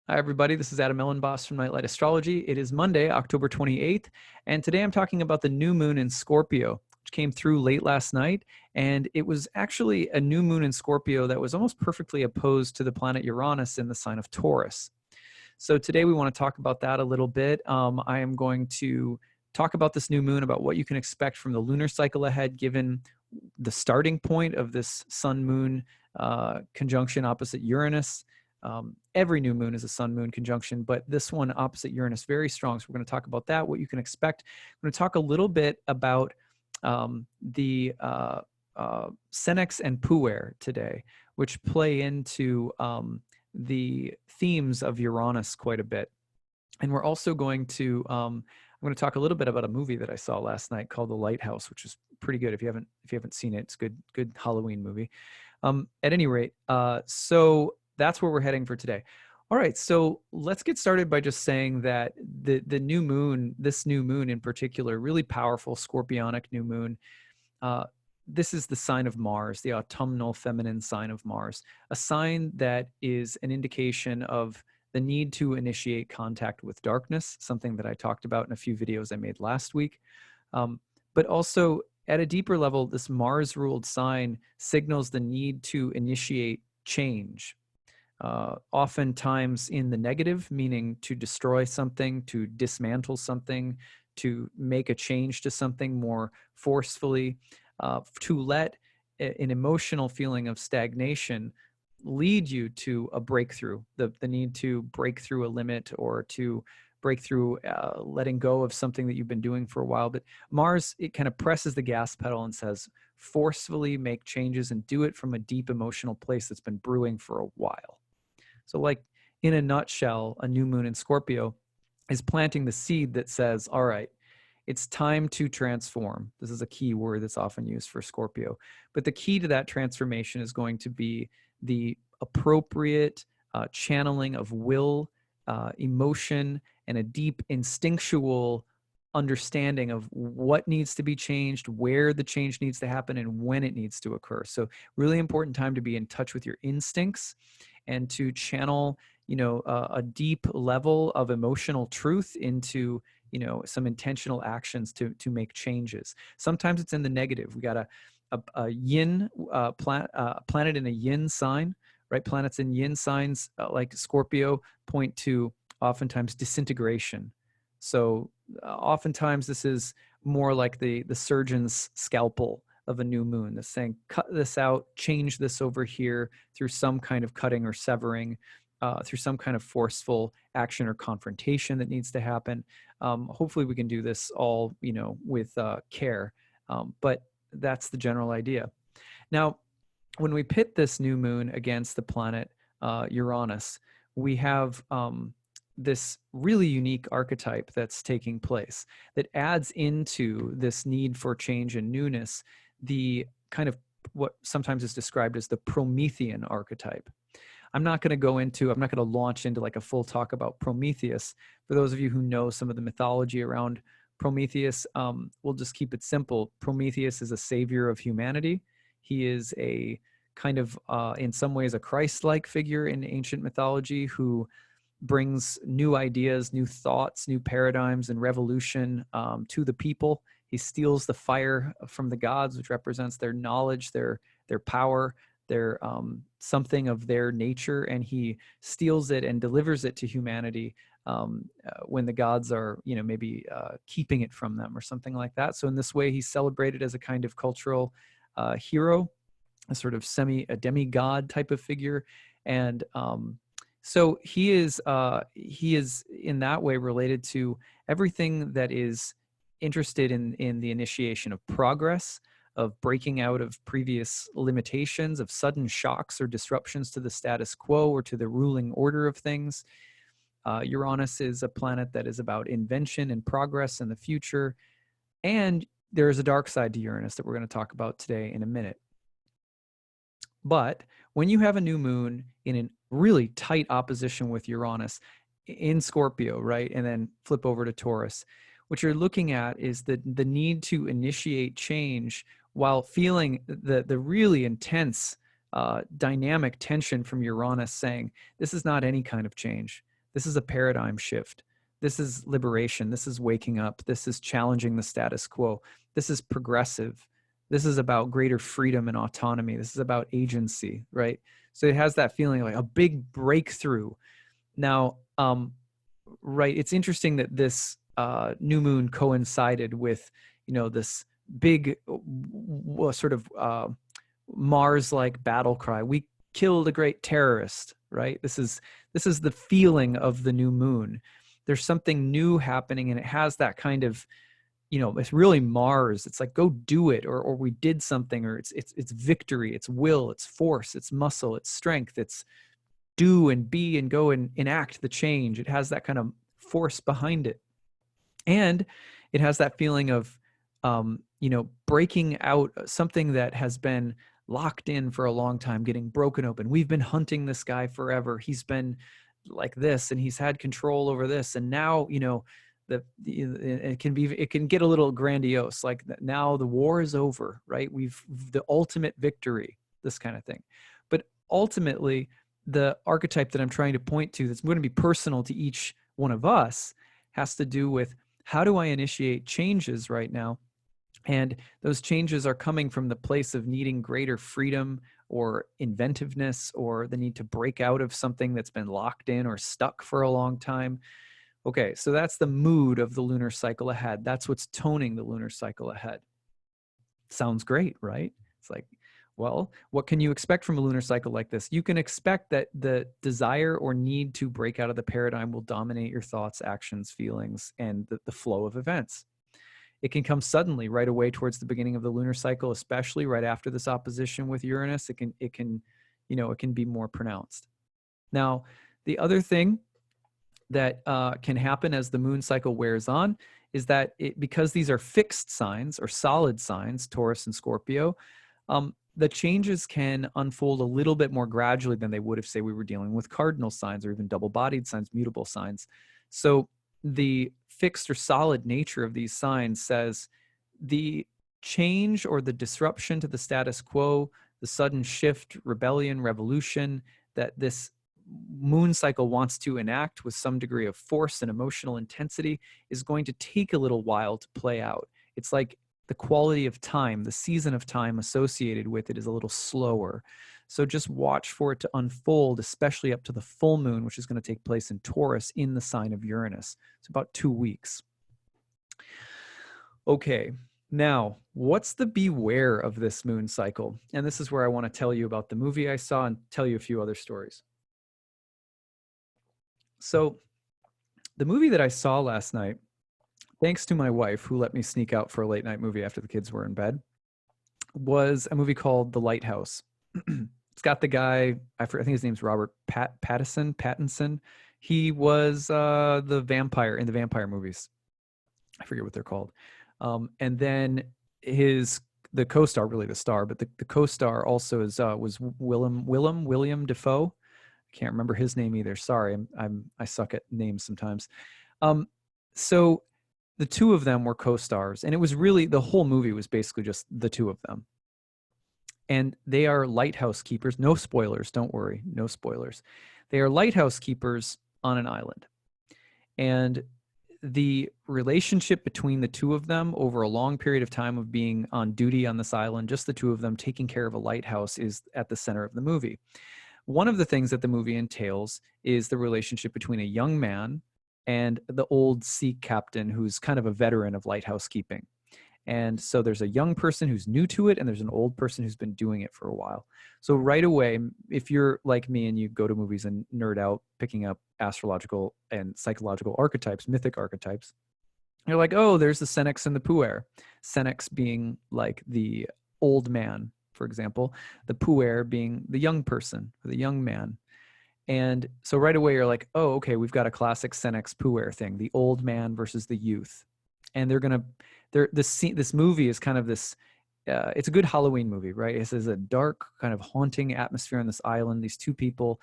Hi, everybody. This is Elenbaas from Nightlight Astrology. It is Monday, October 28th, and today I'm talking about the new moon in Scorpio, which came through late last night. And it was actually a new moon in Scorpio that was almost perfectly opposed to the planet Uranus in the sign of Taurus. So today we want to talk about that a little bit. I am going to talk about this new moon, about what you can expect from the lunar cycle ahead, given the starting point of this sun-moon conjunction opposite Uranus. Every new moon is a sun-moon conjunction, but this one opposite Uranus, very strong. So we're going to talk about that, what you can expect. I'm going to talk a little bit about the Senex and Puer today, which play into the themes of Uranus quite a bit. And we're also going to, I'm going to talk a little bit about a movie that I saw last night called The Lighthouse, which is pretty good. If you haven't seen it, it's good Halloween movie. At any rate, so that's where we're heading for today. All right, so let's get started by just saying that the new moon, this new moon in particular, really powerful scorpionic new moon. This is the sign of Mars, the autumnal feminine sign of Mars, a sign that is an indication of the need to initiate contact with darkness, something that I talked about in a few videos I made last week. But also at a deeper level, this Mars-ruled sign signals the need to initiate change, oftentimes in the negative, meaning to destroy something, to dismantle something, to make a change to something more forcefully, to let an emotional feeling of stagnation lead you to a breakthrough, the need to break through a limit or to break through letting go of something that you've been doing for a while. But Mars, it kind of presses the gas pedal and says, forcefully make changes and do it from a deep emotional place that's been brewing for a while. So like in a nutshell, a new moon in Scorpio is planting the seed that says, all right, it's time to transform. This is a key word that's often used for Scorpio. But the key to that transformation is going to be the appropriate channeling of will, emotion, and a deep instinctual understanding of what needs to be changed, where the change needs to happen, and when it needs to occur. So really important time to be in touch with your instincts and to channel, a deep level of emotional truth into, some intentional actions to make changes. Sometimes it's in the negative. We got a yin planet in a yin sign, right? Planets in yin signs like Scorpio point to oftentimes disintegration. So oftentimes this is more like the surgeon's scalpel of a new moon. That's saying, cut this out, change this over here through some kind of cutting or severing, through some kind of forceful action or confrontation that needs to happen. Hopefully we can do this all, with care, but that's the general idea. Now, when we pit this new moon against the planet Uranus, we have this really unique archetype that's taking place that adds into this need for change and newness, the kind of what sometimes is described as the Promethean archetype. I'm not going to launch into like a full talk about Prometheus. For those of you who know some of the mythology around Prometheus, we'll just keep it simple. Prometheus is a savior of humanity. He is a kind of, in some ways, a Christ-like figure in ancient mythology who brings new ideas, new thoughts, new paradigms, and revolution to the people. He steals the fire from the gods, which represents their knowledge, their power, their something of their nature, and he steals it and delivers it to humanity when the gods are, maybe keeping it from them or something like that. So in this way, he's celebrated as a kind of cultural hero, a sort of a demigod type of figure, and so he is in that way related to everything that is interested in the initiation of progress, of breaking out of previous limitations, of sudden shocks or disruptions to the status quo or to the ruling order of things. Uranus is a planet that is about invention and progress in the future. And there is a dark side to Uranus that we're going to talk about today in a minute. But when you have a new moon in a really tight opposition with Uranus in Scorpio, right, and then flip over to Taurus, what you're looking at is the need to initiate change while feeling the really intense dynamic tension from Uranus saying, this is not any kind of change. This is a paradigm shift. This is liberation. This is waking up. This is challenging the status quo. This is progressive. This is about greater freedom and autonomy. This is about agency, right? So it has that feeling like a big breakthrough. Now, right, it's interesting that this new moon coincided with, this big sort of Mars-like battle cry. We killed a great terrorist, right? This is the feeling of the new moon. There's something new happening, and it has that kind of, it's really Mars. It's like, go do it, or we did something, or it's victory, it's will, it's force, it's muscle, it's strength, it's do and be and go and enact the change. It has that kind of force behind it. And it has that feeling of, breaking out something that has been locked in for a long time, getting broken open. We've been hunting this guy forever. He's been like this, and he's had control over this. And now, it can get a little grandiose. Like now the war is over, right? We've the ultimate victory, this kind of thing. But ultimately, the archetype that I'm trying to point to, that's going to be personal to each one of us, has to do with, how do I initiate changes right now? And those changes are coming from the place of needing greater freedom or inventiveness, or the need to break out of something that's been locked in or stuck for a long time. Okay, so that's the mood of the lunar cycle ahead. That's what's toning the lunar cycle ahead. Sounds great, right? It's like, well, what can you expect from a lunar cycle like this? You can expect that the desire or need to break out of the paradigm will dominate your thoughts, actions, feelings, and the flow of events. It can come suddenly right away towards the beginning of the lunar cycle, especially right after this opposition with Uranus. It can be more pronounced. Now, the other thing that can happen as the moon cycle wears on is that because these are fixed signs or solid signs, Taurus and Scorpio, the changes can unfold a little bit more gradually than they would if, say, we were dealing with cardinal signs or even double-bodied signs, mutable signs. So the fixed or solid nature of these signs says the change or the disruption to the status quo, the sudden shift, rebellion, revolution that this moon cycle wants to enact with some degree of force and emotional intensity is going to take a little while to play out. It's like the quality of time, the season of time associated with it is a little slower. So just watch for it to unfold, especially up to the full moon, which is going to take place in Taurus in the sign of Uranus. It's about 2 weeks. Okay, now what's the beware of this moon cycle? And this is where I want to tell you about the movie I saw and tell you a few other stories. So the movie that I saw last night, thanks to my wife, who let me sneak out for a late night movie after the kids were in bed, was a movie called The Lighthouse. It's got the guy, I think his name's Robert Pattinson. He was the vampire in the vampire movies. I forget what they're called. And then the co-star, really the star, but the co-star also was William Dafoe. I can't remember his name either. Sorry, I suck at names sometimes. So the two of them were co-stars, and it was really, the whole movie was basically just the two of them. And they are lighthouse keepers. No spoilers, don't worry, no spoilers. They are lighthouse keepers on an island. And the relationship between the two of them over a long period of time of being on duty on this island, just the two of them taking care of a lighthouse, is at the center of the movie. One of the things that the movie entails is the relationship between a young man and the old sea captain who's kind of a veteran of lighthouse keeping. And so there's a young person who's new to it, and there's an old person who's been doing it for a while. So right away, if you're like me and you go to movies and nerd out picking up astrological and psychological archetypes, mythic archetypes, you're like, oh, there's the Senex and the Puer. Senex being like the old man, for example, the Puer being the young person, or the young man. And so right away you're like, oh, okay, we've got a classic Senex Puer thing, the old man versus the youth. And this movie is kind of this, it's a good Halloween movie, right? It says a dark kind of haunting atmosphere on this island, these two people,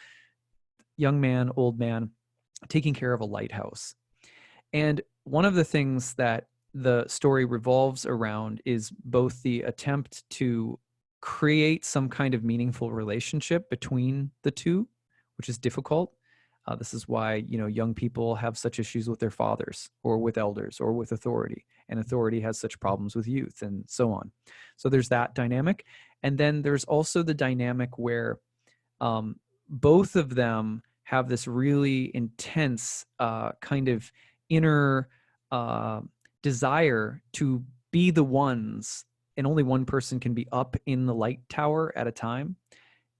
young man, old man, taking care of a lighthouse. And one of the things that the story revolves around is both the attempt to create some kind of meaningful relationship between the two, which is difficult. This is why, young people have such issues with their fathers or with elders or with authority, and authority has such problems with youth and so on. So there's that dynamic. And then there's also the dynamic where both of them have this really intense kind of inner desire to be the ones, and only one person can be up in the light tower at a time.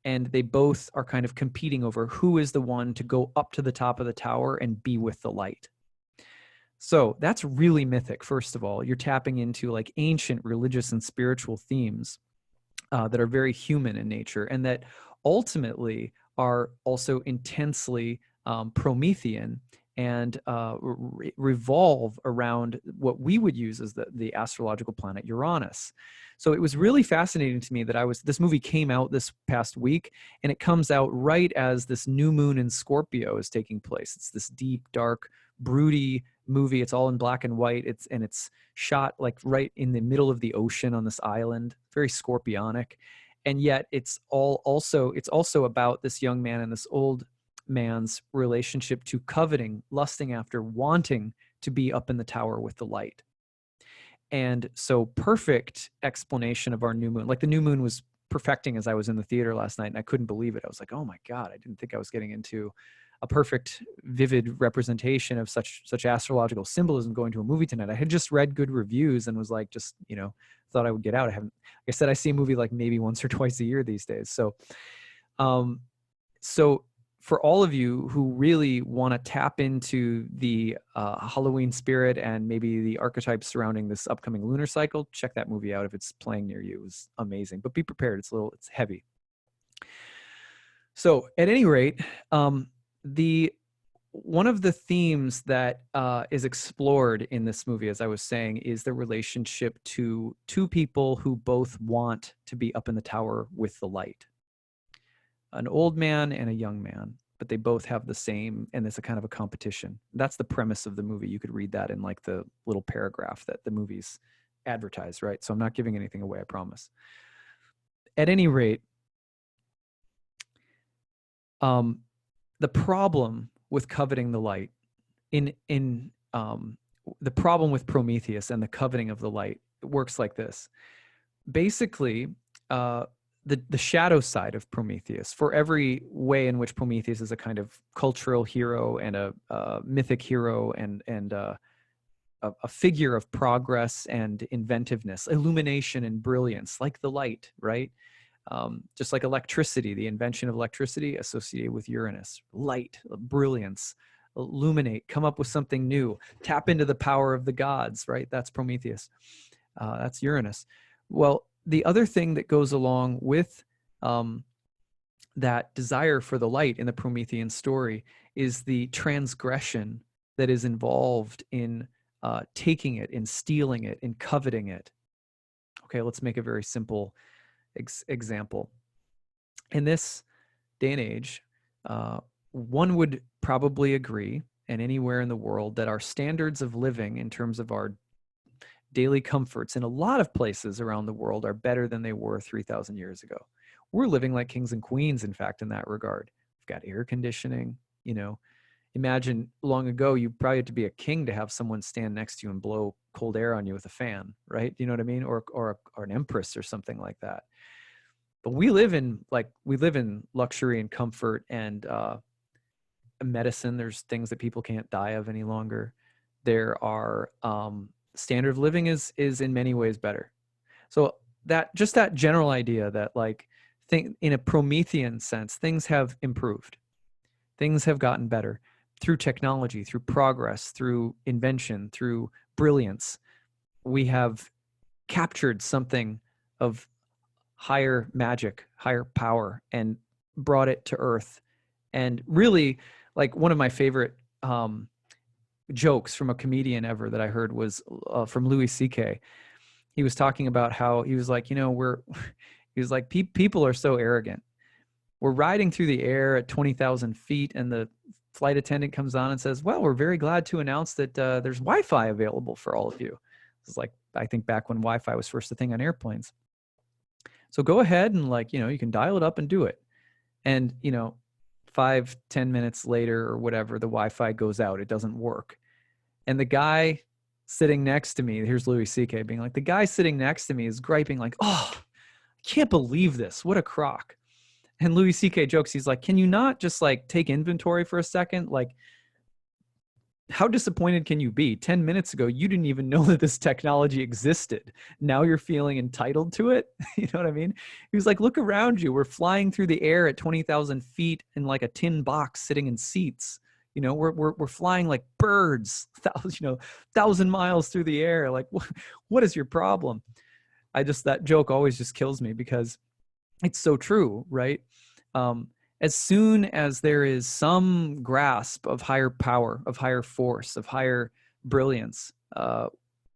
And they both are kind of competing over who is the one to go up to the top of the tower and be with the light. So that's really mythic. First of all, you're tapping into like ancient religious and spiritual themes that are very human in nature, and that ultimately are also intensely Promethean and revolve around what we would use as the astrological planet Uranus. So it was really fascinating to me that this movie came out this past week, and it comes out right as this new moon in Scorpio is taking place. It's this deep, dark, broody movie. It's all in black and white. It's shot like right in the middle of the ocean on this island, very scorpionic. And yet it's also about this young man and this old man's relationship to coveting, lusting after, wanting to be up in the tower with the light. And so perfect explanation of our new moon. Like the new moon was perfecting as I was in the theater last night, and I couldn't believe it. I was like, oh my God, I didn't think I was getting into a perfect, vivid representation of such astrological symbolism going to a movie tonight. I had just read good reviews and was like, thought I would get out. Like I said, I see a movie like maybe once or twice a year these days. So, so for all of you who really want to tap into the Halloween spirit and maybe the archetypes surrounding this upcoming lunar cycle, check that movie out if it's playing near you. It was amazing, but be prepared. It's heavy. So at any rate, one of the themes that is explored in this movie, as I was saying, is the relationship to two people who both want to be up in the tower with the light. An old man and a young man, but they both have the same, and it's a kind of a competition. That's the premise of the movie. You could read that in like the little paragraph that the movie's advertised, right? So I'm not giving anything away, I promise. At any rate, the problem with coveting the light, the problem with Prometheus and the coveting of the light, it works like this. Basically, the shadow side of Prometheus, for every way in which Prometheus is a kind of cultural hero and a mythic hero and a figure of progress and inventiveness, illumination and brilliance, like the light, right? Just like electricity, the invention of electricity associated with Uranus. Light, brilliance, illuminate, come up with something new, tap into the power of the gods, right? That's Prometheus. That's Uranus. Well, the other thing that goes along with that desire for the light in the Promethean story is the transgression that is involved in taking it, in stealing it, in coveting it. Okay, let's make a very simple example. In this day and age, one would probably agree, and anywhere in the world, that our standards of living in terms of our daily comforts in a lot of places around the world are better than they were 3,000 years ago. We're living like kings and queens, in fact, in that regard. We've got air conditioning, Imagine long ago, you probably had to be a king to have someone stand next to you and blow cold air on you with a fan, right? You know what I mean? Or an empress or something like that. But we live in luxury and comfort and medicine. There's things that people can't die of any longer. There are standard of living is in many ways better. So that general idea that in a Promethean sense, things have improved. Things have gotten better through technology, through progress, through invention, through brilliance. We have captured something of higher magic, higher power, and brought it to Earth. And really, like, one of my favorite jokes from a comedian ever that I heard was from Louis C.K. He was talking about how he was like, people are so arrogant. We're riding through the air at 20,000 feet, and the flight attendant comes on and says, well, we're very glad to announce that there's Wi-Fi available for all of you. It's like, I think back when Wi-Fi was first a thing on airplanes. So go ahead and you can dial it up and do it. And, 5-10 minutes later or whatever, the Wi-Fi goes out. It doesn't work. And the guy sitting next to me, here's Louis C.K. being like, the guy sitting next to me is griping like, oh, I can't believe this. What a crock. And Louis C.K. jokes, he's like, can you not just like take inventory for a second? Like, how disappointed can you be? 10 minutes ago, you didn't even know that this technology existed. Now you're feeling entitled to it. You know what I mean? He was like, look around you. We're flying through the air at 20,000 feet in like a tin box sitting in seats. You know, we're flying like birds, 1,000 miles through the air. Like, what is your problem? That joke always just kills me because it's so true, right? As soon as there is some grasp of higher power, of higher force, of higher brilliance,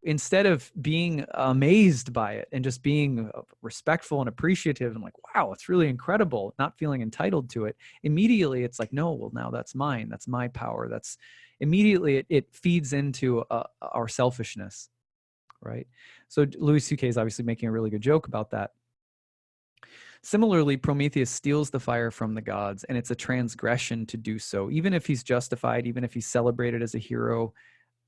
instead of being amazed by it and just being respectful and appreciative and like, wow, it's really incredible, not feeling entitled to it, immediately it's like, no, well, now that's mine. That's my power. That's immediately it feeds into our selfishness, right? So Louis C.K. is obviously making a really good joke about that. Similarly, Prometheus steals the fire from the gods, and it's a transgression to do so. Even if he's justified, even if he's celebrated as a hero,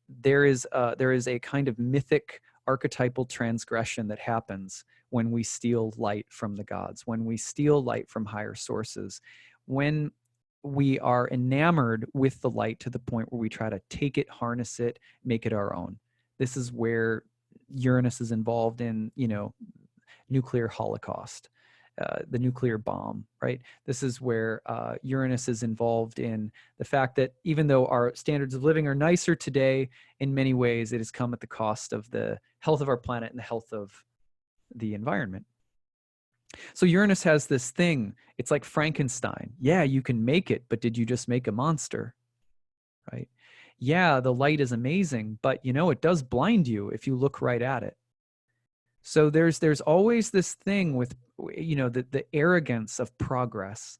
there is a kind of mythic archetypal transgression that happens when we steal light from the gods, when we steal light from higher sources, when we are enamored with the light to the point where we try to take it, harness it, make it our own. This is where Uranus is involved in, nuclear holocaust. The nuclear bomb, right? This is where Uranus is involved in the fact that even though our standards of living are nicer today, in many ways, it has come at the cost of the health of our planet and the health of the environment. So Uranus has this thing. It's like Frankenstein. Yeah, you can make it, but did you just make a monster, right? Yeah, the light is amazing, but it does blind you if you look right at it. So there's always this thing with, the arrogance of progress.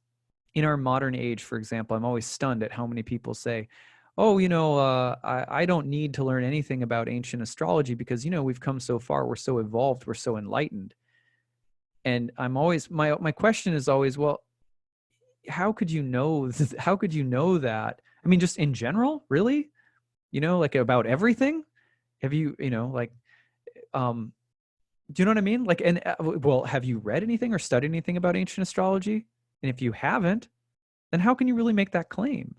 In our modern age, for example, I'm always stunned at how many people say, oh, I don't need to learn anything about ancient astrology because, we've come so far. We're so evolved. We're so enlightened. And I'm always, my question is always, well, how could you know that? I mean, just in general, really? Like about everything? Have you, do you know what I mean? Like, and well, have you read anything or studied anything about ancient astrology? And if you haven't, then how can you really make that claim?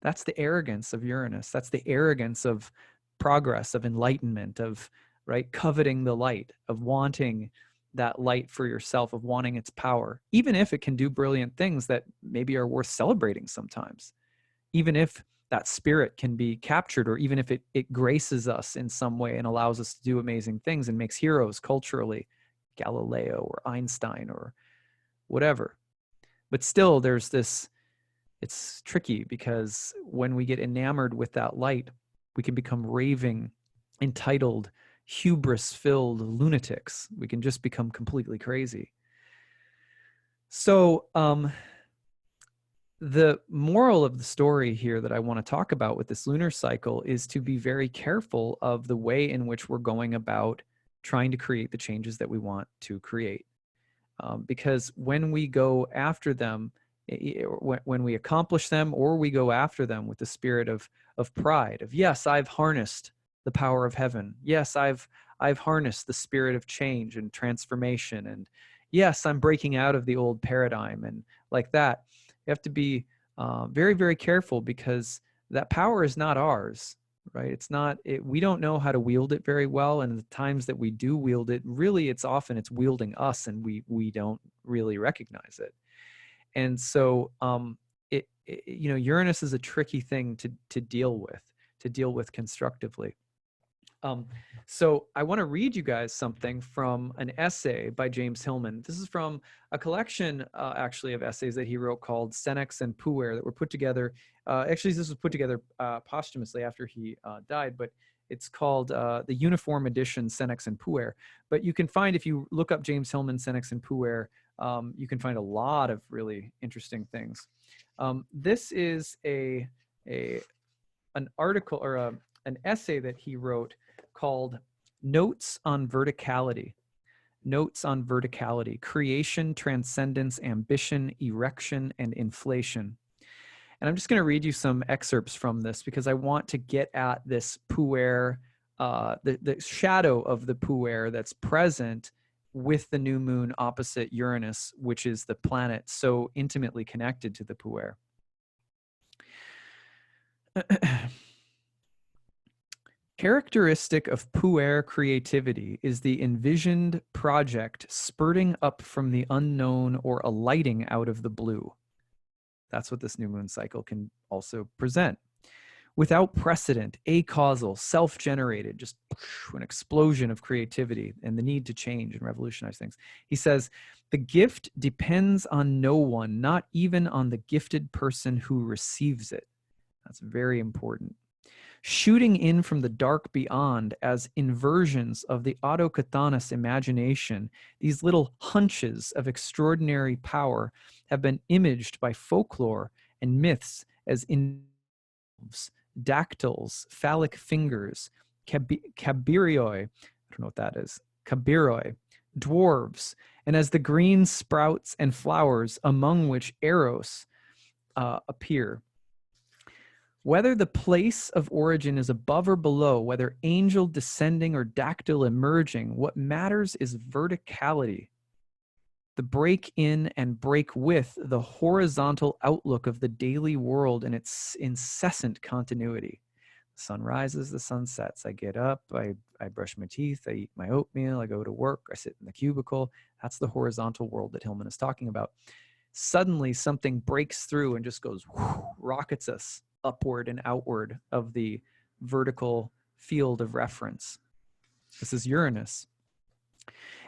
That's the arrogance of Uranus. That's the arrogance of progress, of enlightenment, of, right, coveting the light, of wanting that light for yourself, of wanting its power, even if it can do brilliant things that maybe are worth celebrating sometimes, even if that spirit can be captured, or even if it graces us in some way and allows us to do amazing things and makes heroes culturally, Galileo or Einstein or whatever. But still, there's this, it's tricky because when we get enamored with that light, we can become raving, entitled, hubris-filled lunatics. We can just become completely crazy. So, the moral of the story here that I want to talk about with this lunar cycle is to be very careful of the way in which we're going about trying to create the changes that we want to create. Because when we go after them, when we accomplish them, or we go after them with the spirit of pride, of, yes, I've harnessed the power of heaven. Yes, I've harnessed the spirit of change and transformation. And yes, I'm breaking out of the old paradigm, and like that. You have to be very, very careful because that power is not ours, right? It's not, we don't know how to wield it very well. And the times that we do wield it, really, it's wielding us, and we don't really recognize it. And so, Uranus is a tricky thing to deal with constructively. So I want to read you guys something from an essay by James Hillman. This is from a collection, actually, of essays that he wrote called Senex and Puer that were put together. Actually, this was put together posthumously after he died, but it's called the Uniform Edition Senex and Puer. But you can find, if you look up James Hillman, Senex and Puer, you can find a lot of really interesting things. This is an article, or an essay that he wrote called Notes on Verticality. Notes on Verticality: Creation, Transcendence, Ambition, Erection, and Inflation. And I'm just going to read you some excerpts from this because I want to get at this Puer, the shadow of the Puer that's present with the new moon opposite Uranus, which is the planet so intimately connected to the Puer. Characteristic of Puer creativity is the envisioned project spurting up from the unknown or alighting out of the blue. That's what this new moon cycle can also present. Without precedent, acausal, self-generated, just an explosion of creativity and the need to change and revolutionize things. He says, the gift depends on no one, not even on the gifted person who receives it. That's very important. Shooting in from the dark beyond as inversions of the autochthonous imagination, these little hunches of extraordinary power have been imaged by folklore and myths as elves, dactyls, phallic fingers, cabirioi, I don't know what that is, cabiroi, dwarves, and as the green sprouts and flowers among which Eros appear. Whether the place of origin is above or below, whether angel descending or dactyl emerging, what matters is verticality. The break in and break with the horizontal outlook of the daily world and its incessant continuity. The sun rises, the sun sets. I get up, I brush my teeth, I eat my oatmeal, I go to work, I sit in the cubicle. That's the horizontal world that Hillman is talking about. Suddenly something breaks through and just goes, whoosh, rockets us upward and outward of the vertical field of reference. This is Uranus.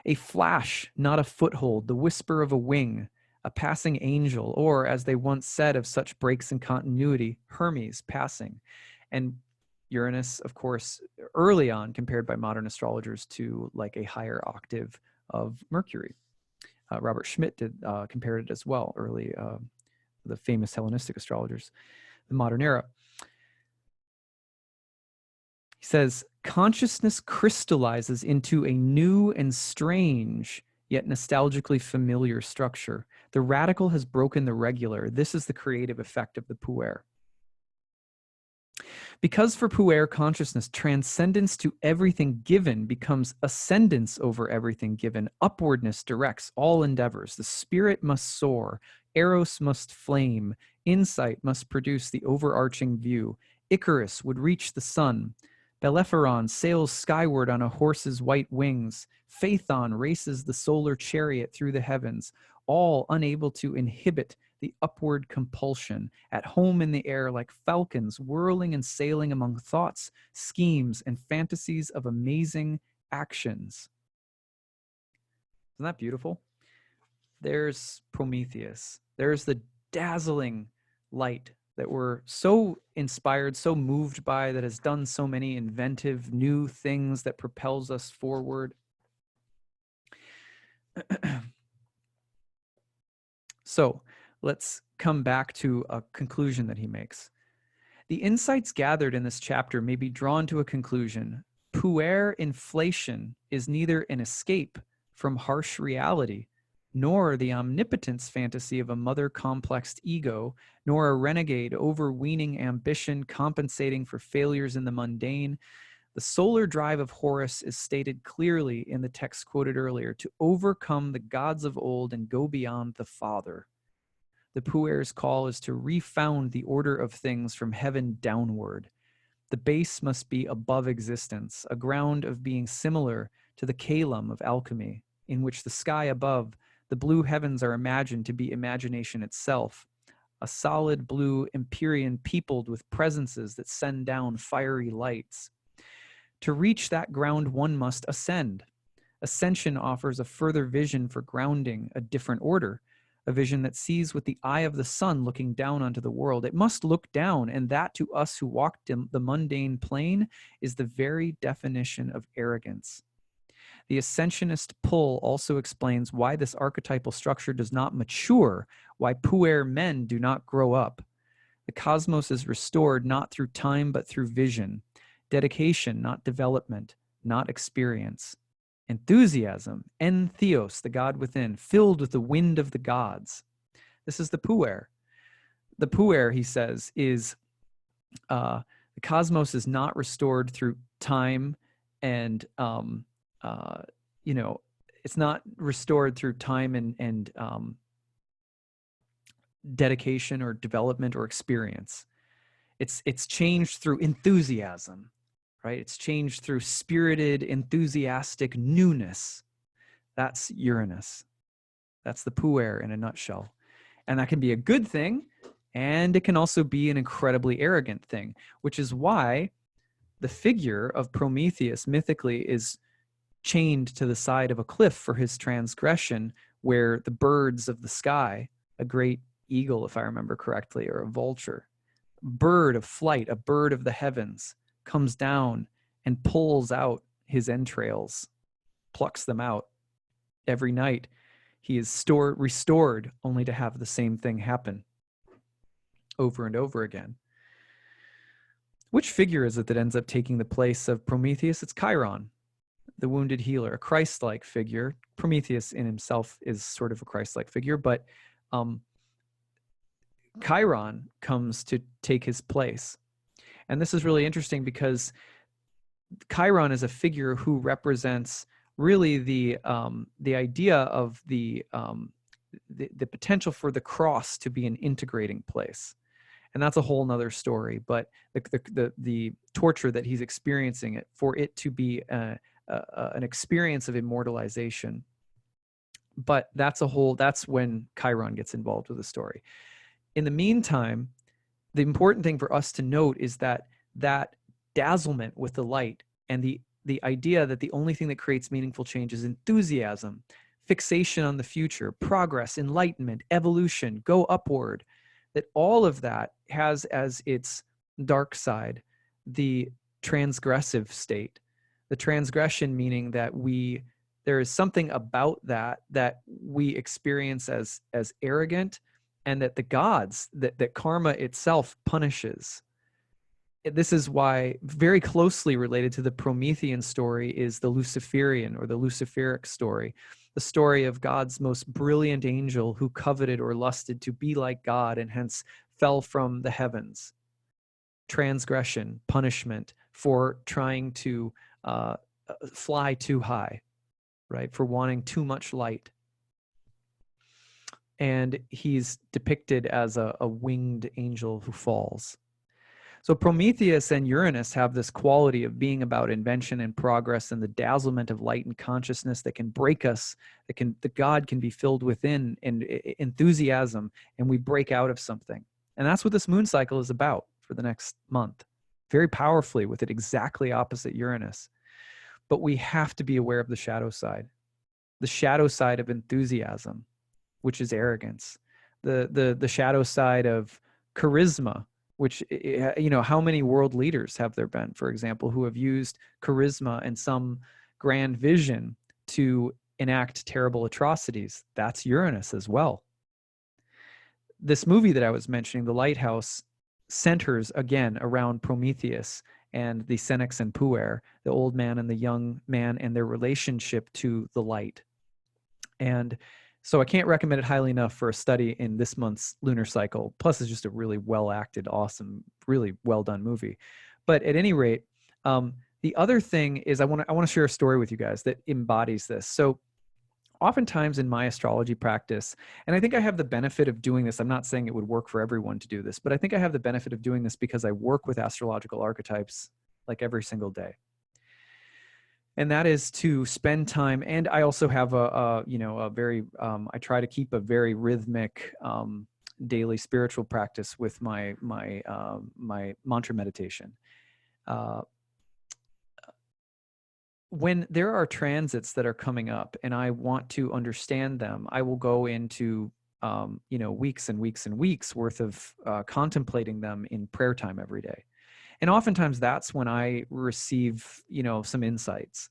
A flash, not a foothold, the whisper of a wing, a passing angel, or, as they once said of such breaks in continuity, Hermes passing. And Uranus, of course, early on compared by modern astrologers to like a higher octave of Mercury. Robert Schmidt did compared it as well, early, the famous Hellenistic astrologers, the modern era. He says, consciousness crystallizes into a new and strange, yet nostalgically familiar structure. The radical has broken the regular. This is the creative effect of the Puer. Because for Puer consciousness, transcendence to everything given becomes ascendance over everything given. Upwardness directs all endeavors. The spirit must soar. Eros must flame. Insight must produce the overarching view. Icarus would reach the sun. Bellerophon sails skyward on a horse's white wings. Phaethon races the solar chariot through the heavens, all unable to inhibit the upward compulsion, at home in the air like falcons, whirling and sailing among thoughts, schemes, and fantasies of amazing actions. Isn't that beautiful? There's Prometheus. There's the dazzling light that we're so inspired, so moved by, that has done so many inventive new things that propels us forward. So let's come back to a conclusion that he makes. The insights gathered in this chapter may be drawn to a conclusion. Puer inflation is neither an escape from harsh reality, nor the omnipotence fantasy of a mother-complexed ego, nor a renegade overweening ambition compensating for failures in the mundane. The solar drive of Horus is stated clearly in the text quoted earlier, to overcome the gods of old and go beyond the Father. The Puer's call is to refound the order of things from heaven downward. The base must be above existence, a ground of being similar to the Kalem of alchemy, in which the sky above, the blue heavens are imagined to be imagination itself, a solid blue empyrean peopled with presences that send down fiery lights. To reach that ground, one must ascend. Ascension offers a further vision for grounding, a different order, a vision that sees with the eye of the sun looking down onto the world. It must look down, and that to us who walk the mundane plane is the very definition of arrogance. The ascensionist pull also explains why this archetypal structure does not mature, why Puer men do not grow up. The cosmos is restored not through time but through vision. Dedication, not development, not experience. Enthusiasm, en theos, the God within, filled with the wind of the gods. This is the Puer. the Puer, he says, is the cosmos is not restored through time and it's not restored through time and dedication or development or experience. It's changed through enthusiasm, right? It's changed through spirited, enthusiastic newness. That's Uranus. That's the Puer in a nutshell. And that can be a good thing, and it can also be an incredibly arrogant thing, which is why the figure of Prometheus mythically is chained to the side of a cliff for his transgression, where the birds of the sky, a great eagle, if I remember correctly, or a vulture, bird of flight, a bird of the heavens, comes down and pulls out his entrails, plucks them out. Every night he is restored only to have the same thing happen over and over again. Which figure is it that ends up taking the place of Prometheus? It's Chiron, the wounded healer, a Christ-like figure. Prometheus in himself is sort of a Christ-like figure, but Chiron comes to take his place. And this is really interesting because Chiron is a figure who represents really the idea of the potential for the cross to be an integrating place. And that's a whole nother story, but the torture that he's experiencing, for it to be an experience of immortalization. But that's when Chiron gets involved with the story. In the meantime, the important thing for us to note is that dazzlement with the light and the idea that the only thing that creates meaningful change is enthusiasm, fixation on the future, progress, enlightenment, evolution, go upward, that all of that has as its dark side the transgressive state. The transgression meaning that there is something about that we experience as arrogant, and that the gods, that karma itself punishes. This is why very closely related to the Promethean story is the Luciferian or the Luciferic story, the story of God's most brilliant angel who coveted or lusted to be like God and hence fell from the heavens. Transgression, punishment for trying to fly too high, right? For wanting too much light. And he's depicted as a winged angel who falls. So Prometheus and Uranus have this quality of being about invention and progress and the dazzlement of light and consciousness that can break us, that God can be filled within, and enthusiasm, and we break out of something. And that's what this moon cycle is about for the next month, very powerfully, with it exactly opposite Uranus. But we have to be aware of the shadow side of enthusiasm, which is arrogance, the shadow side of charisma, which, how many world leaders have there been, for example, who have used charisma and some grand vision to enact terrible atrocities? That's Uranus as well. This movie that I was mentioning, The Lighthouse, centers again around Prometheus and the Senex and Puer, the old man and the young man, and their relationship to the light. And so I can't recommend it highly enough for a study in this month's lunar cycle. Plus, it's just a really well-acted, awesome, really well-done movie. But at any rate, the other thing is I want to share a story with you guys that embodies this. So oftentimes in my astrology practice, and I think I have the benefit of doing this, I'm not saying it would work for everyone to do this, but I think I have the benefit of doing this because I work with astrological archetypes like every single day. And that is to spend time, and I also have I try to keep a very rhythmic daily spiritual practice with my mantra meditation. When there are transits that are coming up and I want to understand them, I will go into weeks and weeks and weeks worth of contemplating them in prayer time every day. And oftentimes that's when I receive, some insights.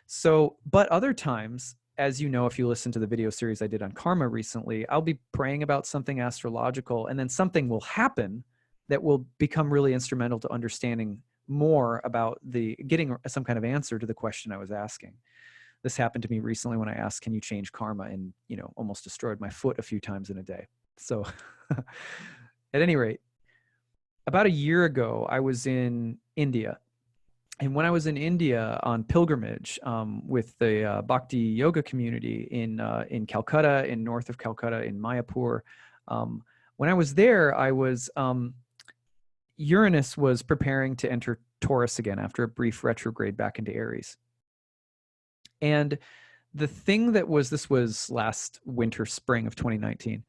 So, but other times, as you know, if you listen to the video series I did on karma recently, I'll be praying about something astrological, and then something will happen that will become really instrumental to understanding more about getting some kind of answer to the question I was asking. This happened to me recently when I asked, can you change karma? And, almost destroyed my foot a few times in a day. So At any rate, about a year ago, I was in India. And when I was in India on pilgrimage with the Bhakti yoga community in Calcutta, in north of Calcutta, in Mayapur, when I was there, Uranus was preparing to enter Taurus again after a brief retrograde back into Aries. And the thing that was, this was last winter, spring of 2019.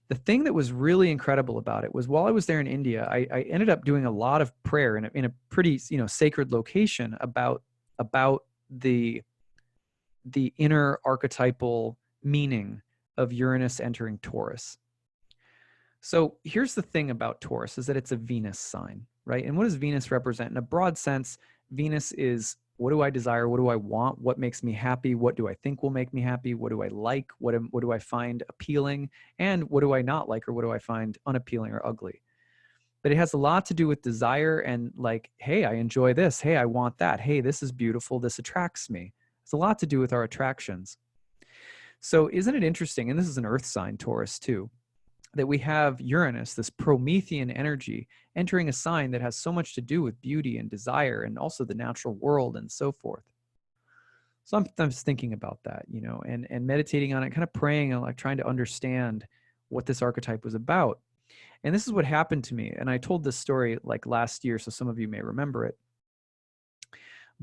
The thing that was really incredible about it was while I was there in India, I ended up doing a lot of prayer in a pretty, sacred location about the inner archetypal meaning of Uranus entering Taurus. So here's the thing about Taurus is that it's a Venus sign, right? And what does Venus represent? In a broad sense, Venus is, what do I desire? What do I want? What makes me happy? What do I think will make me happy? What do I like? What do I find appealing? And what do I not like, or what do I find unappealing or ugly? But it has a lot to do with desire and like, hey, I enjoy this. Hey, I want that. Hey, this is beautiful. This attracts me. It's a lot to do with our attractions. So isn't it interesting? And this is an earth sign, Taurus, too, that we have Uranus, this Promethean energy, entering a sign that has so much to do with beauty and desire and also the natural world and so forth. So I'm just thinking about that, and meditating on it, kind of praying and like trying to understand what this archetype was about. And this is what happened to me. And I told this story like last year, so some of you may remember it.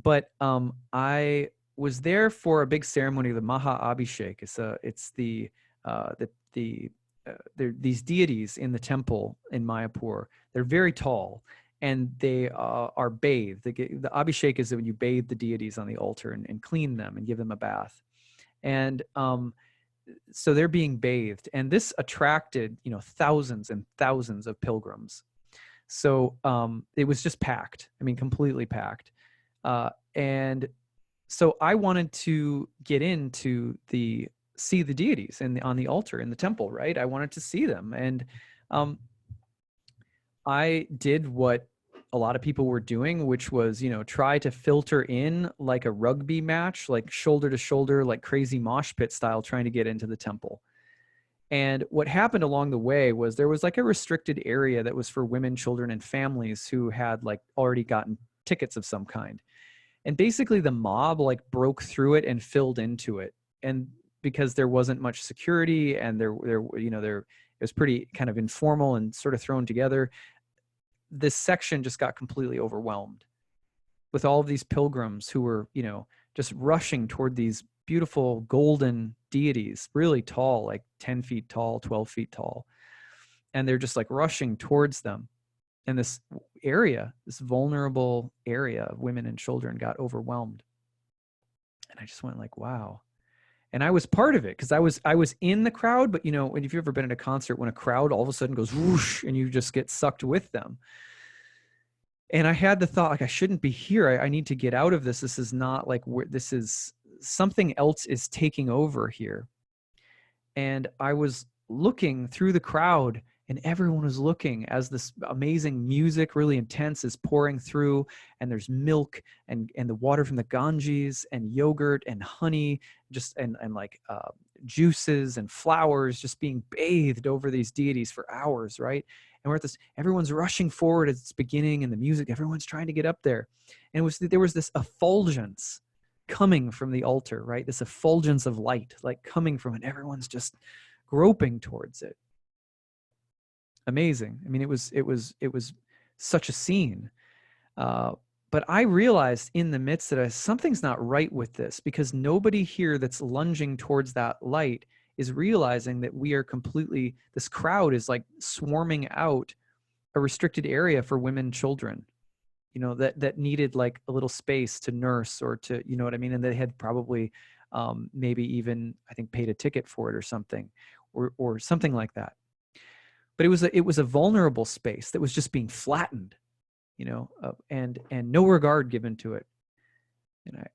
But I was there for a big ceremony, the Maha Abhishek. There are these deities in the temple in Mayapur. They're very tall, and they are bathed. The Abhishek is when you bathe the deities on the altar and clean them and give them a bath. And so they're being bathed, and this attracted thousands and thousands of pilgrims. So it was just packed. I mean, completely packed. And so I wanted to get into see the deities on the altar in the temple, right? I wanted to see them. And I did what a lot of people were doing, which was, try to filter in like a rugby match, like shoulder to shoulder, like crazy mosh pit style, trying to get into the temple. And what happened along the way was there was like a restricted area that was for women, children, and families who had like already gotten tickets of some kind. And basically the mob like broke through it and filled into it. And because there wasn't much security and it was pretty kind of informal and sort of thrown together, this section just got completely overwhelmed with all of these pilgrims who were, just rushing toward these beautiful golden deities, really tall, like 10 feet tall, 12 feet tall. And they're just like rushing towards them. And this area, this vulnerable area of women and children got overwhelmed. And I just went like, wow. And I was part of it because I was in the crowd, but if you've ever been at a concert, when a crowd all of a sudden goes whoosh and you just get sucked with them. And I had the thought, like, I shouldn't be here. I need to get out of this. This is not like this is something else is taking over here. And I was looking through the crowd, and everyone was looking as this amazing music, really intense, is pouring through, and there's milk and the water from the Ganges and yogurt and honey, just and like juices and flowers just being bathed over these deities for hours, right? And we're at this, everyone's rushing forward as it's beginning, and the music, everyone's trying to get up there. And there was this effulgence coming from the altar, right? This effulgence of light, like coming from it. Everyone's just groping towards it. Amazing. I mean, it was such a scene. But I realized in the midst that something's not right with this, because nobody here that's lunging towards that light is realizing that we are completely, this crowd is like swarming out a restricted area for women, children, that needed like a little space to nurse or to, you know what I mean? And they had probably maybe even, I think, paid a ticket for it or something, or something like that. But it was a vulnerable space that was just being flattened, and no regard given to it.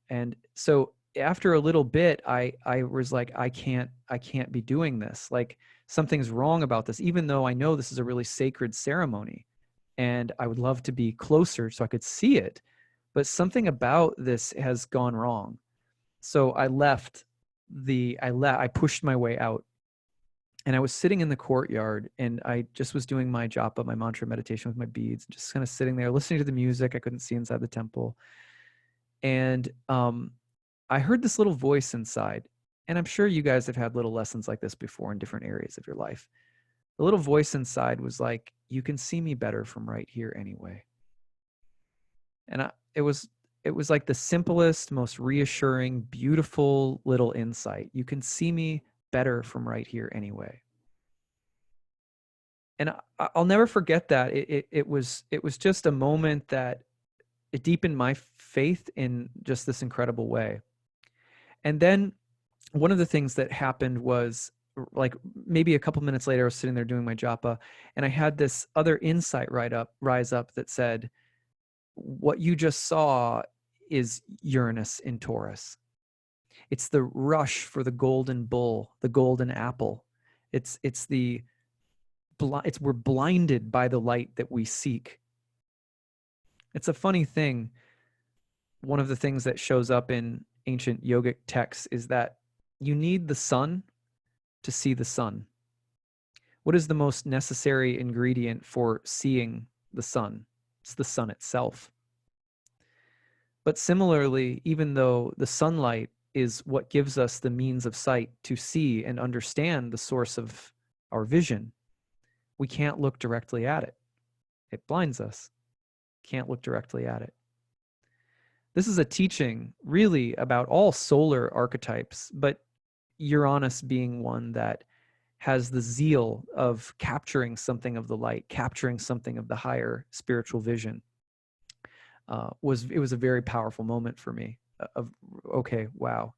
And so after a little bit, I was like, I can't be doing this. Like, something's wrong about this, even though I know this is a really sacred ceremony, and I would love to be closer so I could see it. But something about this has gone wrong. So I pushed my way out. And I was sitting in the courtyard, and I just was doing my japa, my mantra meditation with my beads, just kind of sitting there listening to the music. I couldn't see inside the temple. And I heard this little voice inside. And I'm sure you guys have had little lessons like this before in different areas of your life. The little voice inside was like, you can see me better from right here anyway. And it was like the simplest, most reassuring, beautiful little insight. You can see me better from right here anyway. And I'll never forget that. It was just a moment that it deepened my faith in just this incredible way. And then one of the things that happened was, like, maybe a couple minutes later, I was sitting there doing my japa, and I had this other insight rise up that said, what you just saw is Uranus in Taurus. It's the rush for the golden bull, the golden apple. We're blinded by the light that we seek. It's a funny thing. One of the things that shows up in ancient yogic texts is that you need the sun to see the sun. What is the most necessary ingredient for seeing the sun? It's the sun itself. But similarly, even though the sunlight is what gives us the means of sight to see and understand the source of our vision, we can't look directly at it. It blinds us. Can't look directly at it. This is a teaching really about all solar archetypes, but Uranus being one that has the zeal of capturing something of the light, capturing something of the higher spiritual vision. It was a very powerful moment for me of, okay, wow.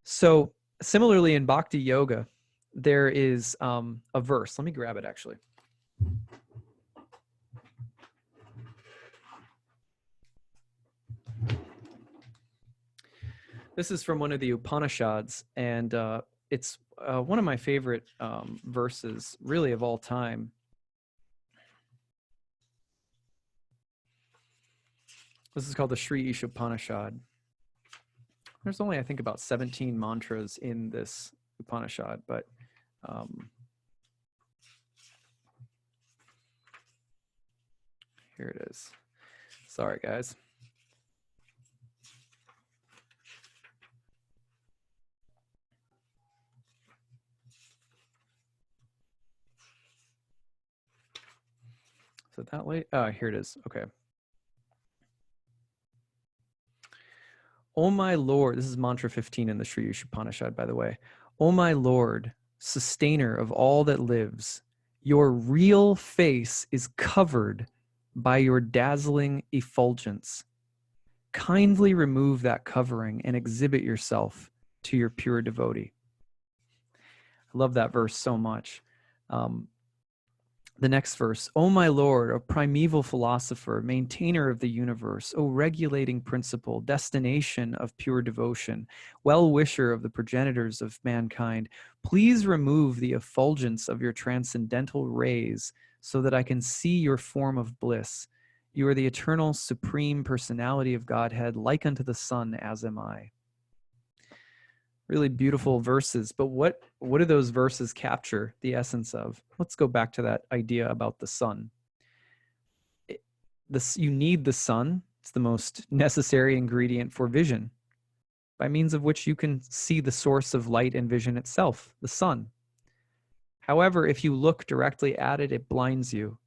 So similarly in Bhakti Yoga, there is a verse. Let me grab it actually. This is from one of the Upanishads, and it's one of my favorite verses, really, of all time. This is called the Sri Isha Upanishad. There's only, I think, about 17 mantras in this Upanishad, but here it is. Sorry, guys. So that way, here it is. Okay. Oh my Lord, this is mantra 15 in the Sri Isha Upanishad, by the way. Oh my Lord, sustainer of all that lives, your real face is covered by your dazzling effulgence. Kindly remove that covering and exhibit yourself to your pure devotee. I love that verse so much. The next verse, O my Lord, a primeval philosopher, maintainer of the universe, O regulating principle, destination of pure devotion, well-wisher of the progenitors of mankind, please remove the effulgence of your transcendental rays so that I can see your form of bliss. You are the eternal supreme personality of Godhead, like unto the sun, as am I. Really beautiful verses, but what do those verses capture the essence of? Let's go back to that idea about the sun. You need the sun. It's the most necessary ingredient for vision, by means of which you can see the source of light and vision itself, the sun. However, if you look directly at it, it blinds you.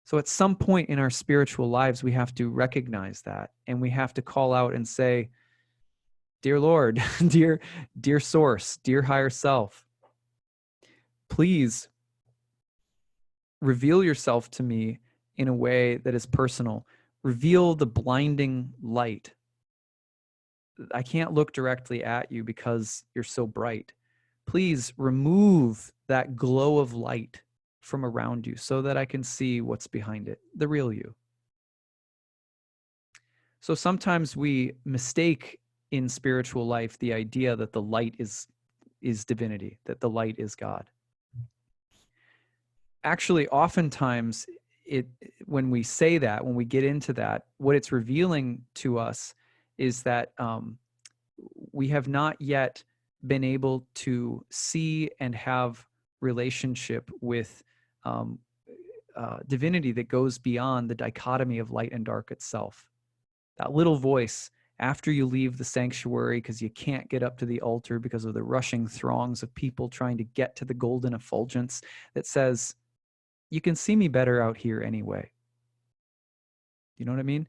So at some point in our spiritual lives, we have to recognize that, and we have to call out and say, Dear Lord, dear source, dear higher self, please reveal yourself to me in a way that is personal. Reveal the blinding light. I can't look directly at you because you're so bright. Please remove that glow of light from around you so that I can see what's behind it, the real you. So sometimes we mistake in spiritual life the idea that the light is divinity, that the light is God. Actually, oftentimes, when we say that, when we get into that, what it's revealing to us is that we have not yet been able to see and have relationship with divinity that goes beyond the dichotomy of light and dark itself. That little voice after you leave the sanctuary because you can't get up to the altar because of the rushing throngs of people trying to get to the golden effulgence, that says, you can see me better out here anyway. You know what I mean?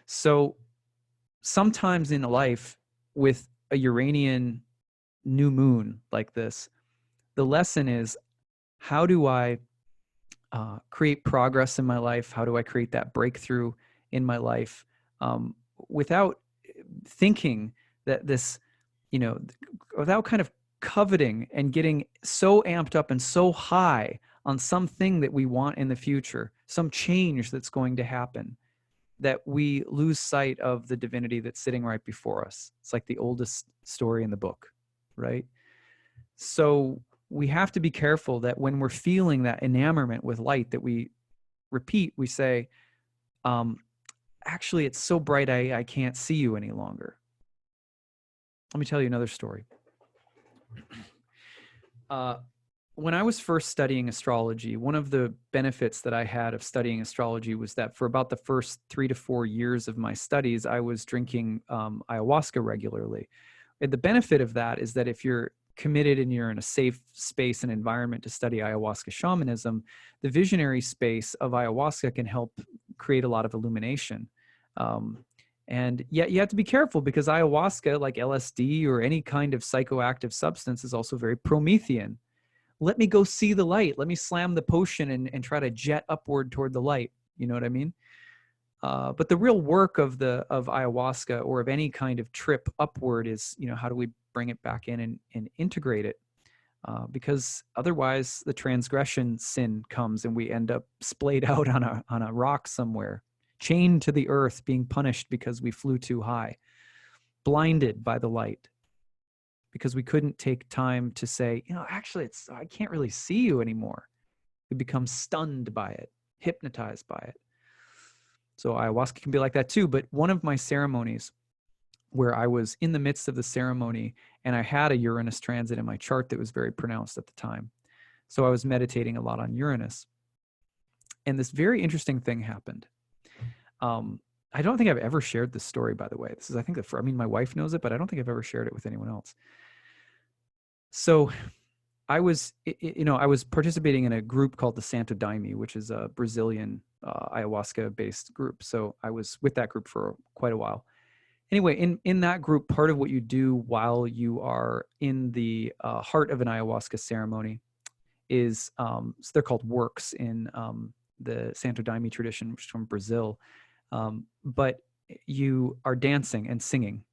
So sometimes in life with a Uranian new moon like this, the lesson is, how do I create progress in my life? How do I create that breakthrough in my life without thinking that this, without kind of coveting and getting so amped up and so high on something that we want in the future, some change that's going to happen, that we lose sight of the divinity that's sitting right before us. It's like the oldest story in the book, right? So we have to be careful that when we're feeling that enamorment with light, that we repeat, we say, actually, it's so bright, I can't see you any longer. Let me tell you another story. When I was first studying astrology, one of the benefits that I had of studying astrology was that for about the first 3 to 4 years of my studies, I was drinking ayahuasca regularly. And the benefit of that is that if you're committed and you're in a safe space and environment to study ayahuasca shamanism, the visionary space of ayahuasca can help create a lot of illumination. And yet you have to be careful, because ayahuasca, like LSD or any kind of psychoactive substance, is also very Promethean. Let me go see the light. Let me slam the potion and try to jet upward toward the light. You know what I mean? But the real work of ayahuasca or of any kind of trip upward is, how do we bring it back in and integrate it? Because otherwise the transgression sin comes and we end up splayed out on a rock somewhere, chained to the earth, being punished because we flew too high, blinded by the light, because we couldn't take time to say, actually, I can't really see you anymore. We become stunned by it, hypnotized by it. So ayahuasca can be like that too. But one of my ceremonies where I was in the midst of the ceremony and I had a Uranus transit in my chart that was very pronounced at the time. So I was meditating a lot on Uranus. And this very interesting thing happened. I don't think I've ever shared this story, by the way. This is, I think, my wife knows it, but I don't think I've ever shared it with anyone else. So I was participating in a group called the Santo Daime, which is a Brazilian ayahuasca-based group. So I was with that group for quite a while. Anyway, in that group, part of what you do while you are in the heart of an ayahuasca ceremony is, so they're called works in the Santo Daime tradition, which is from Brazil. But you are dancing and singing,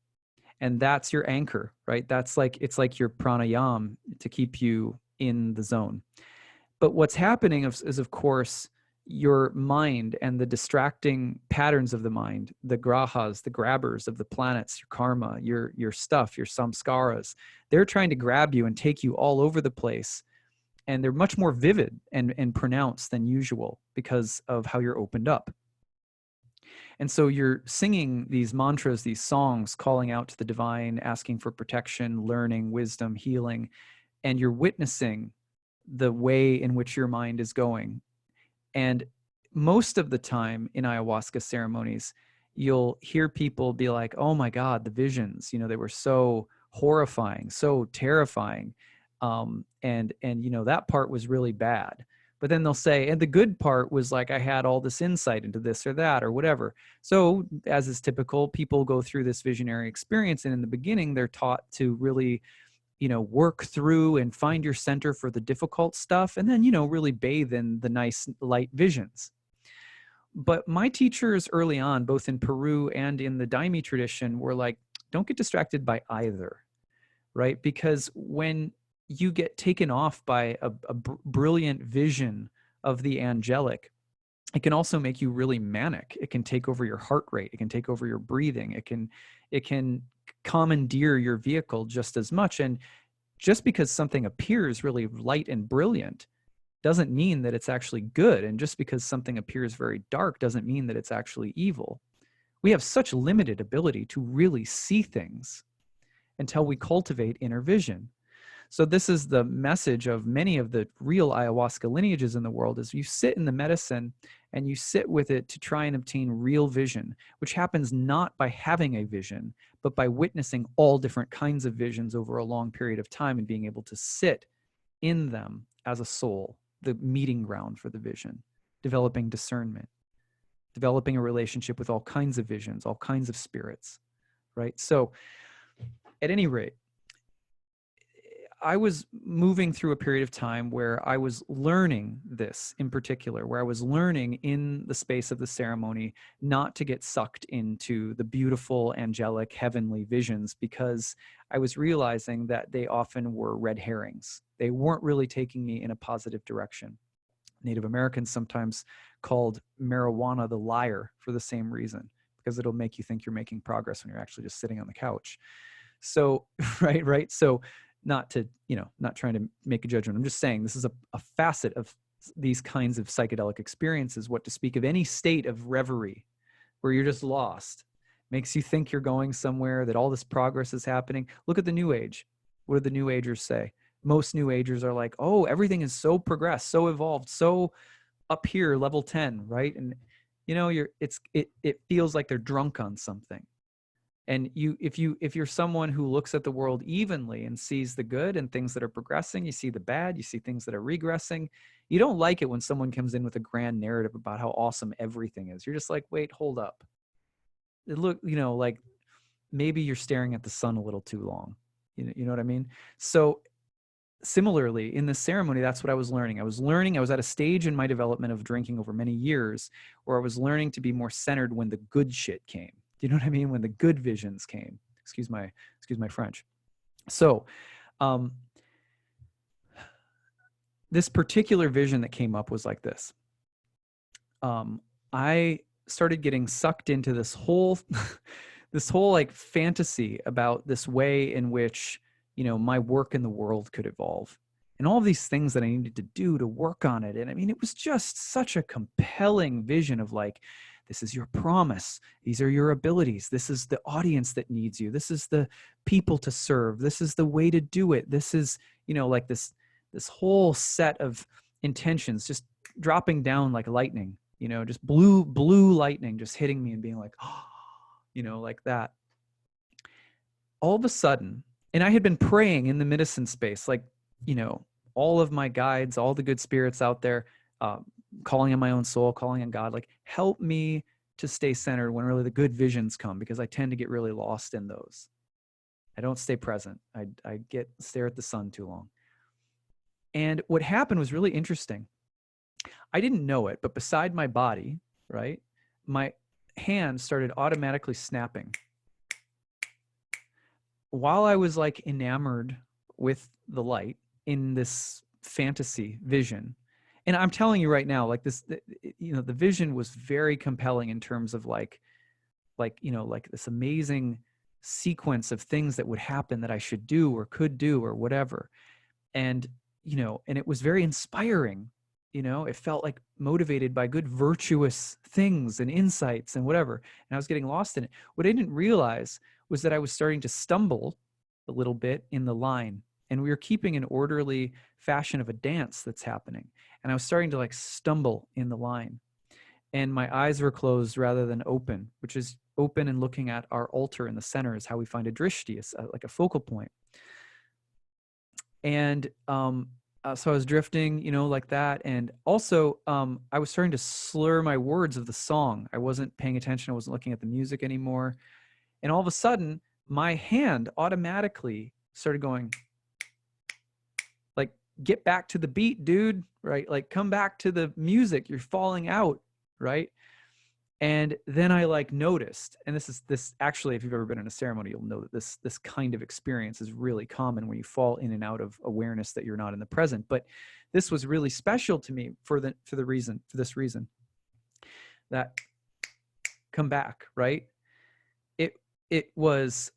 and that's your anchor, right? It's like your pranayam to keep you in the zone. But what's happening is, of course, your mind and the distracting patterns of the mind, the grahas, the grabbers of the planets, your karma, your stuff, your samskaras, they're trying to grab you and take you all over the place. And they're much more vivid and pronounced than usual because of how you're opened up. And so you're singing these mantras, these songs, calling out to the divine, asking for protection, learning, wisdom, healing, and you're witnessing the way in which your mind is going. And most of the time in ayahuasca ceremonies, you'll hear people be like, oh my God, the visions, they were so horrifying, so terrifying. And that part was really bad. But then they'll say, and the good part was like, I had all this insight into this or that or whatever. So as is typical, people go through this visionary experience. And in the beginning, they're taught to really, work through and find your center for the difficult stuff. And then, really bathe in the nice light visions. But my teachers early on, both in Peru and in the Daime tradition, were like, don't get distracted by either, right? Because when you get taken off by a brilliant vision of the angelic, it can also make you really manic. It can take over your heart rate. It can take over your breathing. It can commandeer your vehicle just as much. And just because something appears really light and brilliant doesn't mean that it's actually good. And just because something appears very dark doesn't mean that it's actually evil. We have such limited ability to really see things. until we cultivate inner vision. So this is the message of many of the real ayahuasca lineages in the world, is you sit in the medicine and you sit with it to try and obtain real vision, which happens not by having a vision, but by witnessing all different kinds of visions over a long period of time and being able to sit in them as a soul, the meeting ground for the vision, developing discernment, developing a relationship with all kinds of visions, all kinds of spirits, right? So at any rate, I was moving through a period of time where I was learning this in particular, where I was learning in the space of the ceremony not to get sucked into the beautiful, angelic, heavenly visions, because I was realizing that they often were red herrings. They weren't really taking me in a positive direction. Native Americans sometimes called marijuana the liar for the same reason, because it'll make you think you're making progress when you're actually just sitting on the couch. So, right. So, not trying to make a judgment. I'm just saying this is a facet of these kinds of psychedelic experiences. What to speak of any state of reverie where you're just lost, makes you think you're going somewhere, that all this progress is happening. Look at the New Age. What do the New Agers say? Most New Agers are like, oh, everything is so progressed, so evolved, so up here, level 10, right? And it feels like they're drunk on something. And if you're someone who looks at the world evenly and sees the good and things that are progressing, you see the bad, you see things that are regressing, you don't like it when someone comes in with a grand narrative about how awesome everything is. You're just like, wait, hold up. Look, like maybe you're staring at the sun a little too long. You know what I mean? So similarly, in this ceremony, that's what I was learning. I was at a stage in my development of drinking over many years where I was learning to be more centered when the good shit came. Do you know what I mean? When the good visions came. Excuse my French. So this particular vision that came up was like this. I started getting sucked into this whole like fantasy about this way in which, my work in the world could evolve, and all of these things that I needed to do to work on it. And I mean, it was just such a compelling vision of like, this is your promise. These are your abilities. This is the audience that needs you. This is the people to serve. This is the way to do it. This is, like this whole set of intentions just dropping down like lightning, just blue lightning just hitting me and being like, oh, like that. All of a sudden, and I had been praying in the medicine space, like, all of my guides, all the good spirits out there, calling on my own soul, calling on God, like, help me to stay centered when really the good visions come, because I tend to get really lost in those. I don't stay present. I stare at the sun too long. And what happened was really interesting. I didn't know it, but beside my body, right, my hand started automatically snapping while I was like enamored with the light in this fantasy vision. And I'm telling you right now, like this, the vision was very compelling in terms of like this amazing sequence of things that would happen that I should do or could do or whatever. And, and it was very inspiring. It felt like motivated by good, virtuous things and insights and whatever. And I was getting lost in it. What I didn't realize was that I was starting to stumble a little bit in the line, and we were keeping an orderly fashion of a dance that's happening. And I was starting to like stumble in the line, and my eyes were closed rather than open, which is open and looking at our altar in the center is how we find a drishti, like a focal point. And, so I was drifting, like that. And also, I was starting to slur my words of the song. I wasn't paying attention. I wasn't looking at the music anymore. And all of a sudden, my hand automatically started going, like, get back to the beat, dude, right? Like, come back to the music. You're falling out, right? And then I like noticed, and this actually, if you've ever been in a ceremony, you'll know that this kind of experience is really common when you fall in and out of awareness that you're not in the present. But this was really special to me for this reason, that come back, right? It was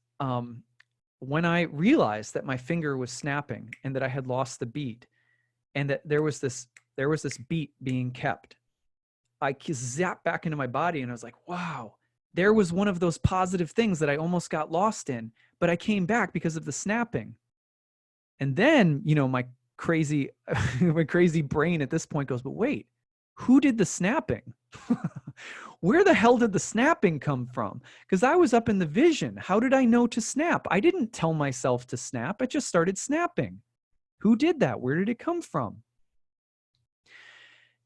when I realized that my finger was snapping and that I had lost the beat, and that there was this beat being kept. I zapped back into my body and I was like, wow, there was one of those positive things that I almost got lost in, but I came back because of the snapping. And then, you know, my crazy brain at this point goes, but wait, who did the snapping? Where the hell did the snapping come from? Because I was up in the vision. How did I know to snap? I didn't tell myself to snap. I just started snapping. Who did that? Where did it come from?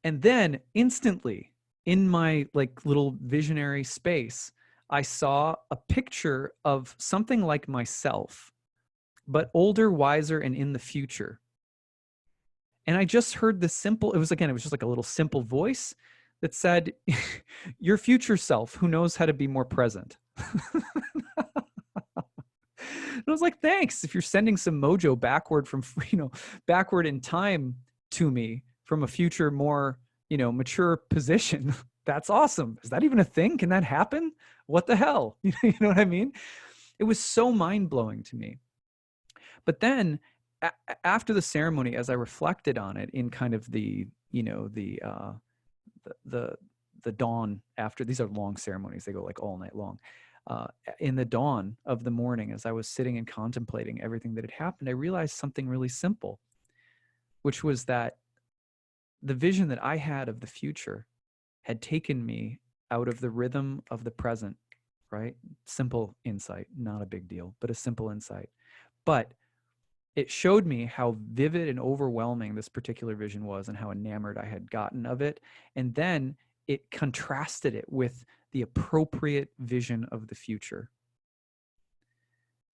And then instantly in my like little visionary space, I saw a picture of something like myself, but older, wiser, and in the future. And I just heard this simple, it was just like a little simple voice that said, your future self who knows how to be more present. And I was like, thanks. If you're sending some mojo backward from, backward in time to me from a future, more, mature position, that's awesome. Is that even a thing? Can that happen? What the hell? You know what I mean? It was so mind blowing to me. But then after the ceremony, as I reflected on it in kind of the dawn after, these are long ceremonies, they go like all night long. In the dawn of the morning, as I was sitting and contemplating everything that had happened, I realized something really simple, which was that the vision that I had of the future had taken me out of the rhythm of the present, right? Simple insight, not a big deal, but a simple insight. But it showed me how vivid and overwhelming this particular vision was and how enamored I had gotten of it. And then it contrasted it with the appropriate vision of the future.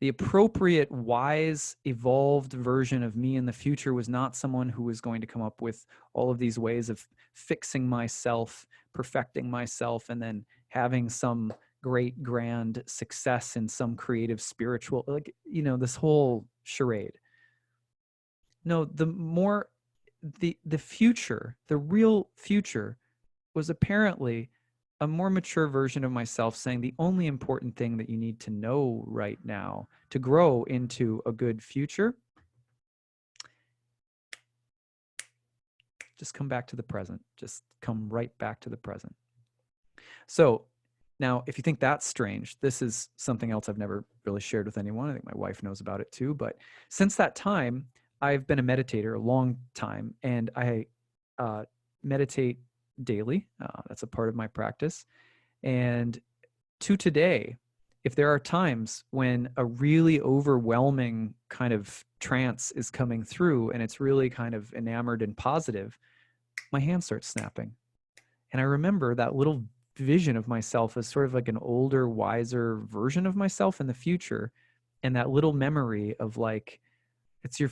The appropriate, wise, evolved version of me in the future was not someone who was going to come up with all of these ways of fixing myself, perfecting myself, and then having some great, grand success in some creative, spiritual, this whole charade. No, the future, the real future, was apparently a more mature version of myself saying the only important thing that you need to know right now to grow into a good future, just come back to the present. Just come right back to the present. So now, if you think that's strange, this is something else I've never really shared with anyone. I think my wife knows about it too. But since that time, I've been a meditator a long time, and I meditate daily. That's a part of my practice. And to today, if there are times when a really overwhelming kind of trance is coming through and it's really kind of enamored and positive, my hand starts snapping. And I remember that little vision of myself as sort of like an older, wiser version of myself in the future. And that little memory of like, it's your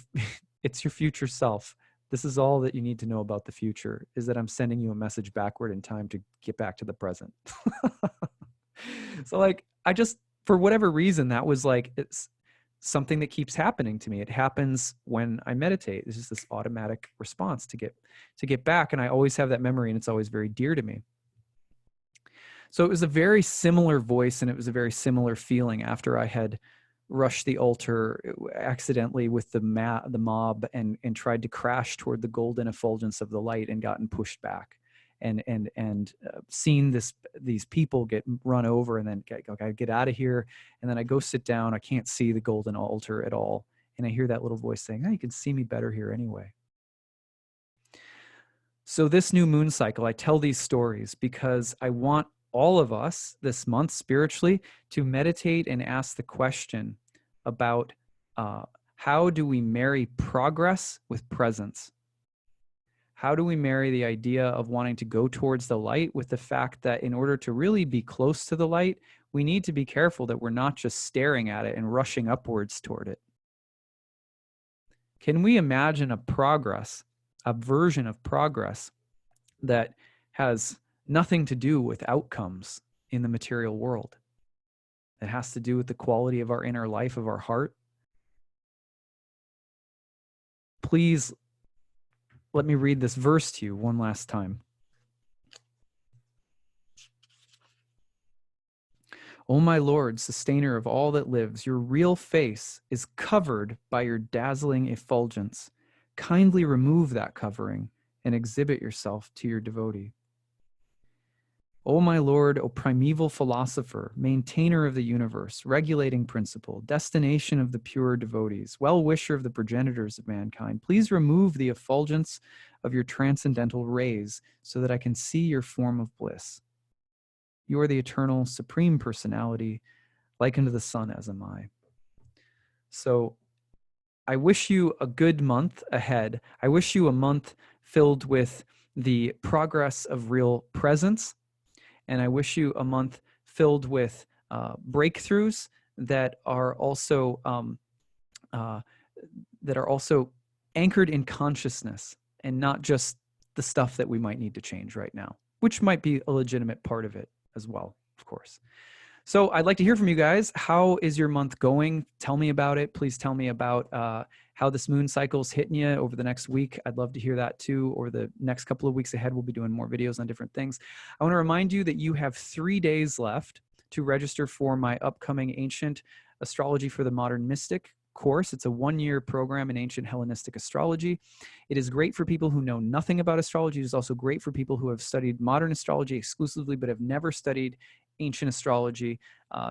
future self. This is all that you need to know about the future, is that I'm sending you a message backward in time to get back to the present. So like, I just, for whatever reason, that was like, it's something that keeps happening to me. It happens when I meditate. It's just this automatic response to get back. And I always have that memory, and it's always very dear to me. So it was a very similar voice, and it was a very similar feeling after I had rushed the altar accidentally with the mob and tried to crash toward the golden effulgence of the light and gotten pushed back, and seen these people get run over, and then I get out of here, and then I go sit down. I can't see the golden altar at all, and I hear that little voice saying, "Oh, you can see me better here anyway." So this new moon cycle, I tell these stories because I want all of us this month spiritually to meditate and ask the question about how do we marry progress with presence? How do we marry the idea of wanting to go towards the light with the fact that in order to really be close to the light, we need to be careful that we're not just staring at it and rushing upwards toward it? Can we imagine a version of progress that has nothing to do with outcomes in the material world? It has to do with the quality of our inner life, of our heart. Please let me read this verse to you one last time. O my Lord, sustainer of all that lives, your real face is covered by your dazzling effulgence. Kindly remove that covering and exhibit yourself to your devotee. O my Lord, O primeval philosopher, maintainer of the universe, regulating principle, destination of the pure devotees, well-wisher of the progenitors of mankind, please remove the effulgence of your transcendental rays so that I can see your form of bliss. You are the eternal supreme personality, like unto the sun as am I. So I wish you a good month ahead. I wish you a month filled with the progress of real presence. And I wish you a month filled with breakthroughs that are also anchored in consciousness and not just the stuff that we might need to change right now, which might be a legitimate part of it as well, of course. So I'd like to hear from you guys. How is your month going? Tell me about it. Please tell me about how this moon cycle's hitting you over the next week. I'd love to hear that too. Or the next couple of weeks ahead, we'll be doing more videos on different things. I want to remind you that you have 3 days left to register for my upcoming Ancient Astrology for the Modern Mystic course. It's a 1-year program in ancient Hellenistic astrology. It is great for people who know nothing about astrology. It is also great for people who have studied modern astrology exclusively but have never studied ancient astrology.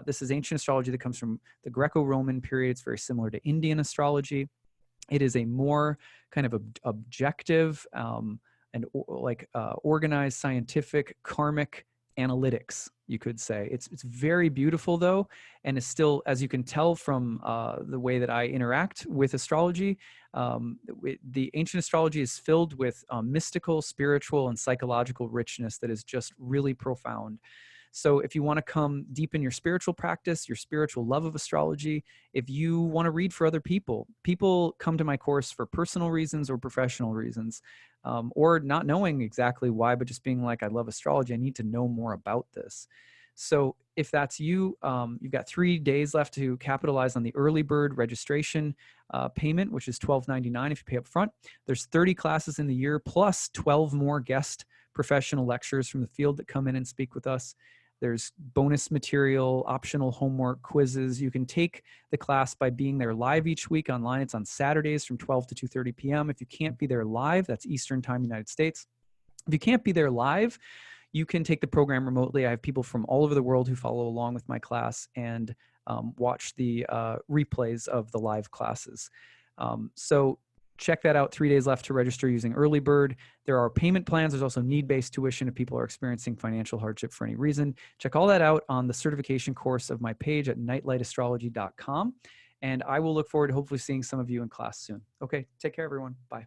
This is ancient astrology that comes from the Greco-Roman period. It's very similar to Indian astrology. It is a more kind of objective organized, scientific, karmic analytics, you could say. It's very beautiful though, and it's still, as you can tell from the way that I interact with astrology, the ancient astrology is filled with mystical, spiritual, and psychological richness that is just really profound. So if you want to come deep in your spiritual practice, your spiritual love of astrology, if you want to read for other people, people come to my course for personal reasons or professional reasons, or not knowing exactly why, but just being like, I love astrology. I need to know more about this. So if that's you, you've got 3 days left to capitalize on the early bird registration payment, which is $12.99 if you pay up front. There's 30 classes in the year, plus 12 more guest professional lectures from the field that come in and speak with us. There's bonus material, optional homework, quizzes. You can take the class by being there live each week online. It's on Saturdays from 12 to 2:30 p.m. If you can't be there live, that's Eastern Time, United States. If you can't be there live, you can take the program remotely. I have people from all over the world who follow along with my class and watch the replays of the live classes. So check that out. 3 days left to register using Early Bird. There are payment plans. There's also need-based tuition if people are experiencing financial hardship for any reason. Check all that out on the certification course of my page at nightlightastrology.com. And I will look forward to hopefully seeing some of you in class soon. Okay, take care, everyone. Bye.